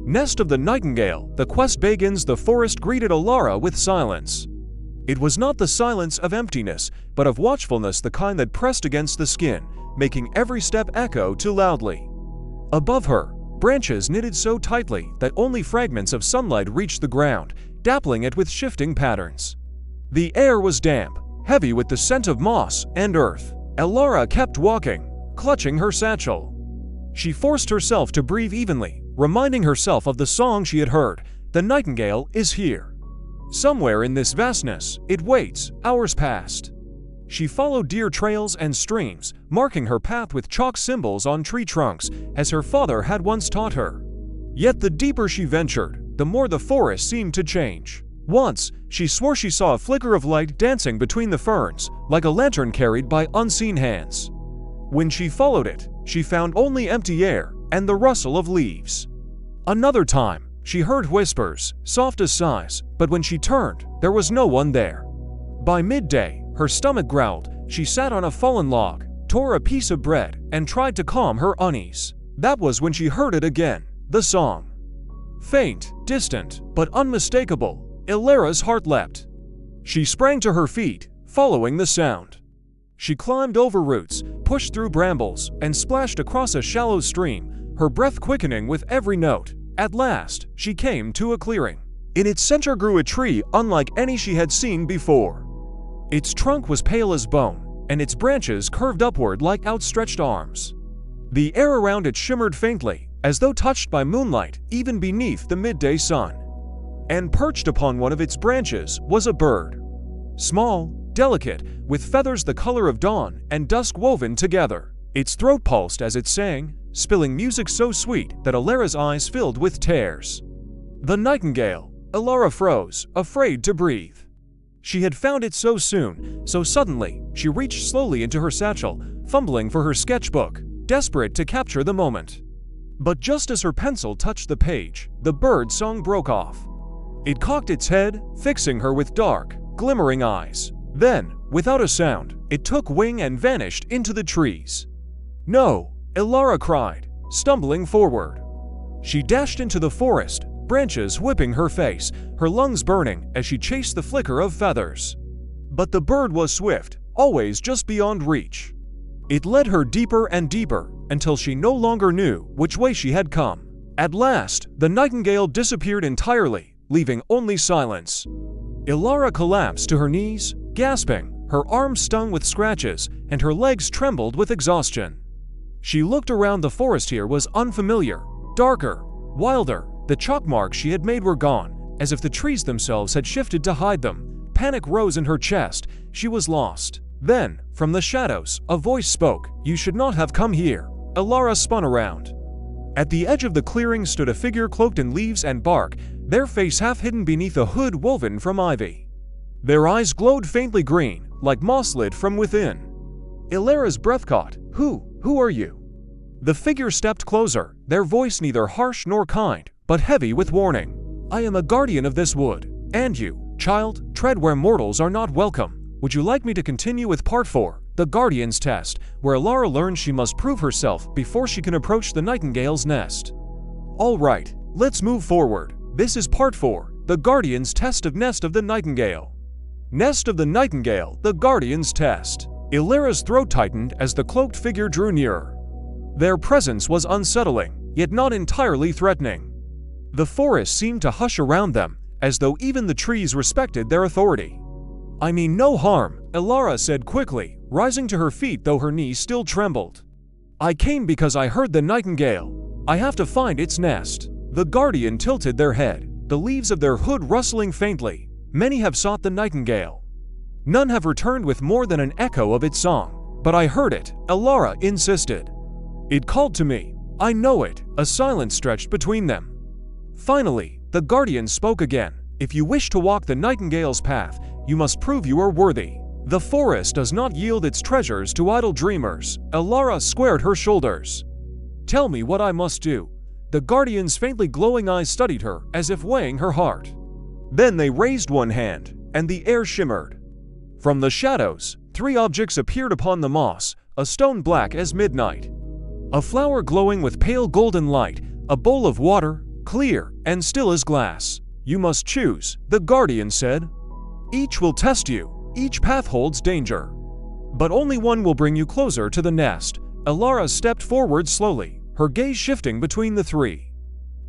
Nest of the Nightingale, the quest begins. The forest greeted Elara with silence. It was not the silence of emptiness, but of watchfulness, the kind that pressed against the skin, making every step echo too loudly. Above her, branches knitted so tightly that only fragments of sunlight reached the ground, dappling it with shifting patterns. The air was damp, heavy with the scent of moss and earth. Elara kept walking, clutching her satchel. She forced herself to breathe evenly, reminding herself of the song she had heard. The nightingale is here. Somewhere in this vastness, it waits. Hours passed. She followed deer trails and streams, marking her path with chalk symbols on tree trunks, as her father had once taught her. Yet the deeper she ventured, the more the forest seemed to change. Once, she swore she saw a flicker of light dancing between the ferns, like a lantern carried by unseen hands. When she followed it, she found only empty air and the rustle of leaves. Another time, she heard whispers, soft as sighs, but when she turned, there was no one there. By midday, her stomach growled. She sat on a fallen log, tore a piece of bread, and tried to calm her unease. That was when she heard it again, the song. Faint, distant, but unmistakable. Elara's heart leapt. She sprang to her feet, following the sound. She climbed over roots, pushed through brambles, and splashed across a shallow stream, her breath quickening with every note. At last, she came to a clearing. In its center grew a tree unlike any she had seen before. Its trunk was pale as bone, and its branches curved upward like outstretched arms. The air around it shimmered faintly, as though touched by moonlight, even beneath the midday sun. And perched upon one of its branches was a bird. Small, delicate, with feathers the color of dawn and dusk woven together. Its throat pulsed as it sang, spilling music so sweet that Elara's eyes filled with tears. The nightingale. Elara froze, afraid to breathe. She had found it so soon, so suddenly. She reached slowly into her satchel, fumbling for her sketchbook, desperate to capture the moment. But just as her pencil touched the page, the bird song broke off. It cocked its head, fixing her with dark, glimmering eyes. Then, without a sound, it took wing and vanished into the trees. "No!" Elara cried, stumbling forward. She dashed into the forest, branches whipping her face, her lungs burning as she chased the flicker of feathers. But the bird was swift, always just beyond reach. It led her deeper and deeper, until she no longer knew which way she had come. At last, the nightingale disappeared entirely, leaving only silence. Elara collapsed to her knees, gasping, her arms stung with scratches, and her legs trembled with exhaustion. She looked around. The forest here was unfamiliar, darker, wilder. The chalk marks she had made were gone, as if the trees themselves had shifted to hide them. Panic rose in her chest. She was lost. Then, from the shadows, a voice spoke. "You should not have come here." Elara spun around. At the edge of the clearing stood a figure cloaked in leaves and bark, their face half hidden beneath a hood woven from ivy. Their eyes glowed faintly green, like moss lit from within. Elara's breath caught. Who are you?" The figure stepped closer, their voice neither harsh nor kind, but heavy with warning. "I am a guardian of this wood, and you, child, tread where mortals are not welcome. Would you like me to continue with Part 4, the Guardian's Test, where Elara learns she must prove herself before she can approach the Nightingale's nest?" "All right, let's move forward. This is Part 4, the Guardian's Test of Nest of the Nightingale." Nest of the Nightingale, the Guardian's Test. Elara's throat tightened as the cloaked figure drew nearer. Their presence was unsettling, yet not entirely threatening. The forest seemed to hush around them, as though even the trees respected their authority. "I mean no harm," Elara said quickly, rising to her feet though her knees still trembled. "I came because I heard the nightingale. I have to find its nest." The guardian tilted their head, the leaves of their hood rustling faintly. "Many have sought the nightingale. None have returned with more than an echo of its song. But I heard it," Elara insisted. "It called to me. I know it." A silence stretched between them. Finally, the guardian spoke again. "If you wish to walk the nightingale's path, you must prove you are worthy. The forest does not yield its treasures to idle dreamers." Elara squared her shoulders. "Tell me what I must do." The guardian's faintly glowing eyes studied her, as if weighing her heart. Then they raised one hand, and the air shimmered. From the shadows, 3 objects appeared upon the moss, a stone black as midnight, a flower glowing with pale golden light, a bowl of water, clear and still as glass. "You must choose," the guardian said. "Each will test you. Each path holds danger. But only one will bring you closer to the nest." Elara stepped forward slowly, her gaze shifting between the three.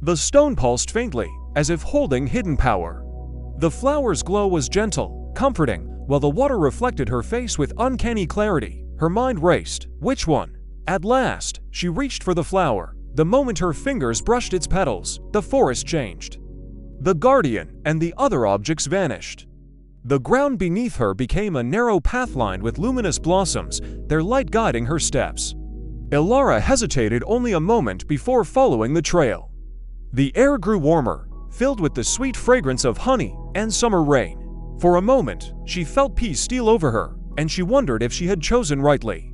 The stone pulsed faintly, as if holding hidden power. The flower's glow was gentle, comforting, while the water reflected her face with uncanny clarity. Her mind raced. Which one? At last, she reached for the flower. The moment her fingers brushed its petals, the forest changed. The guardian and the other objects vanished. The ground beneath her became a narrow path lined with luminous blossoms, their light guiding her steps. Elara hesitated only a moment before following the trail. The air grew warmer, filled with the sweet fragrance of honey and summer rain. For a moment, she felt peace steal over her, and she wondered if she had chosen rightly.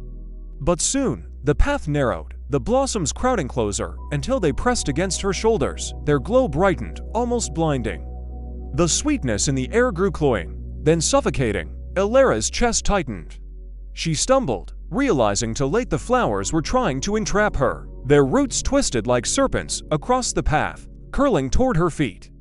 But soon, the path narrowed, the blossoms crowding closer until they pressed against her shoulders. Their glow brightened, almost blinding. The sweetness in the air grew cloying, then suffocating. Elara's chest tightened. She stumbled, realizing too late the flowers were trying to entrap her. Their roots twisted like serpents across the path, curling toward her feet.